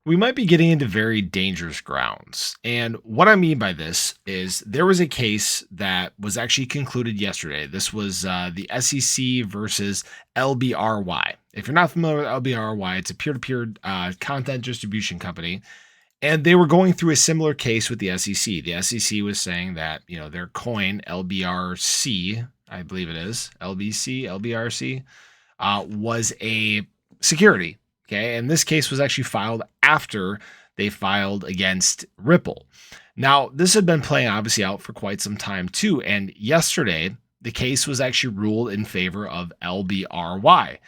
We might be getting into very dangerous grounds. And what I mean by this is there was a case that was actually concluded yesterday. This was the SEC versus lbry. If you're not familiar with lbry, it's a peer to peer content distribution company. And they were going through a similar case with the SEC. The SEC was saying that, their coin, LBRC, I believe it is, LBRC, was a security. Okay. And this case was actually filed after they filed against Ripple. Now, this had been playing obviously out for quite some time too. And yesterday, the case was actually ruled in favor of LBRY.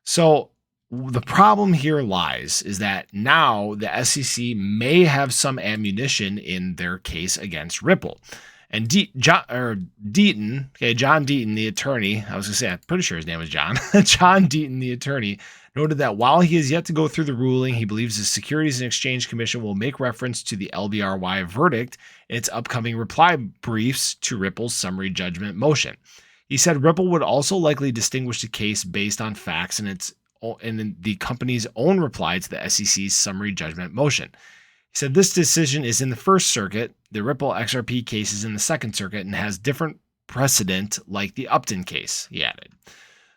So the problem here lies is that now the SEC may have some ammunition in their case against Ripple. And John Deaton, the attorney, I was going to say, I'm pretty sure his name was John. John Deaton, the attorney, noted that while he has yet to go through the ruling, he believes the Securities and Exchange Commission will make reference to the LBRY verdict in its upcoming reply briefs to Ripple's summary judgment motion. He said Ripple would also likely distinguish the case based on facts in the company's own reply to the SEC's summary judgment motion. He said this decision is in the First Circuit, the Ripple XRP case is in the Second Circuit, and has different precedent like the Upton case, he added.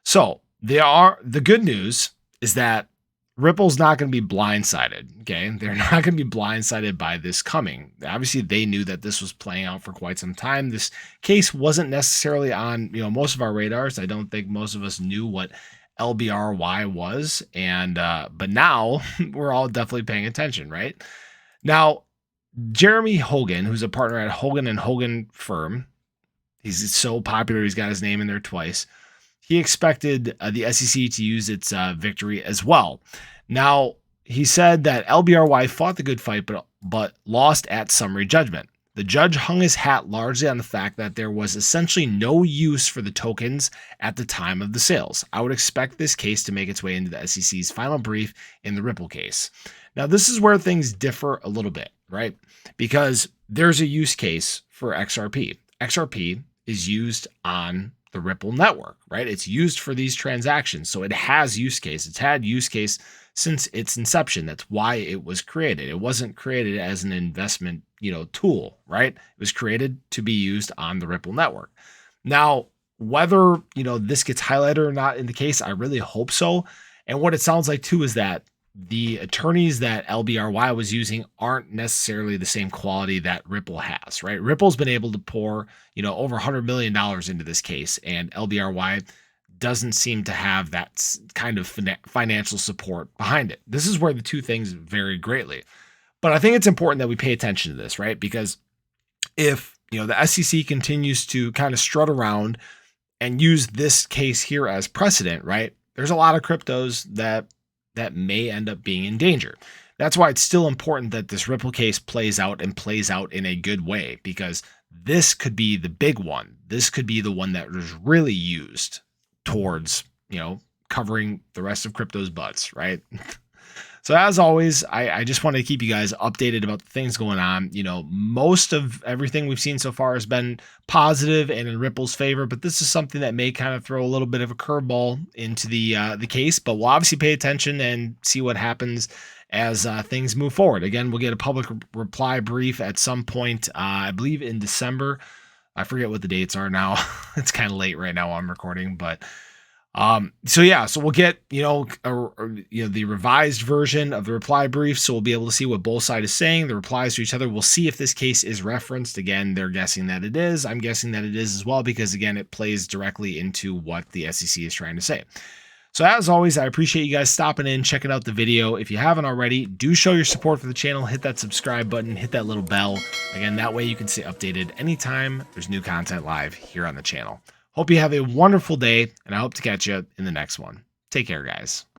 So the good news is that Ripple's not going to be blindsided, okay? They're not going to be blindsided by this coming. Obviously, they knew that this was playing out for quite some time. This case wasn't necessarily on, most of our radars. I don't think most of us knew what LBRY was, and but now we're all definitely paying attention, right? Now, Jeremy Hogan, who's a partner at Hogan and Hogan firm, he's so popular he's got his name in there twice. He expected the SEC to use its victory as well. Now, he said that LBRY fought the good fight, but lost at summary judgment. The judge hung his hat largely on the fact that there was essentially no use for the tokens at the time of the sales. I would expect this case to make its way into the SEC's final brief in the Ripple case. Now, this is where things differ a little bit, right? Because there's a use case for XRP. XRP is used on the Ripple network, right? It's used for these transactions. So it has use case. It's had use case since its inception. That's why it was created. It wasn't created as an investment, tool, right? It was created to be used on the Ripple network. Now, whether, this gets highlighted or not in the case, I really hope so. And what it sounds like too is that the attorneys that LBRY was using aren't necessarily the same quality that Ripple has, right? Ripple's been able to pour, over $100 million into this case, and LBRY doesn't seem to have that kind of financial support behind it. This is where the two things vary greatly. But I think it's important that we pay attention to this, right? Because if, the SEC continues to kind of strut around and use this case here as precedent, right? There's a lot of cryptos that may end up being in danger. That's why it's still important that this Ripple case plays out in a good way, because this could be the big one. This could be the one that was really used towards, covering the rest of crypto's butts, right? So as always, I just want to keep you guys updated about the things going on. Most of everything we've seen so far has been positive and in Ripple's favor, but this is something that may kind of throw a little bit of a curveball into the case. But we'll obviously pay attention and see what happens as things move forward. Again, we'll get a public reply brief at some point, I believe in December. I forget what the dates are now. It's kind of late right now while I'm recording, but so we'll get, the revised version of the reply brief. So we'll be able to see what both sides is saying, the replies to each other. We'll see if this case is referenced. Again, they're guessing that it is. I'm guessing that it is as well, because again, it plays directly into what the SEC is trying to say. So as always, I appreciate you guys stopping in, checking out the video. If you haven't already, do show your support for the channel. Hit that subscribe button, hit that little bell. Again, that way you can stay updated anytime there's new content live here on the channel. Hope you have a wonderful day, and I hope to catch you in the next one. Take care, guys.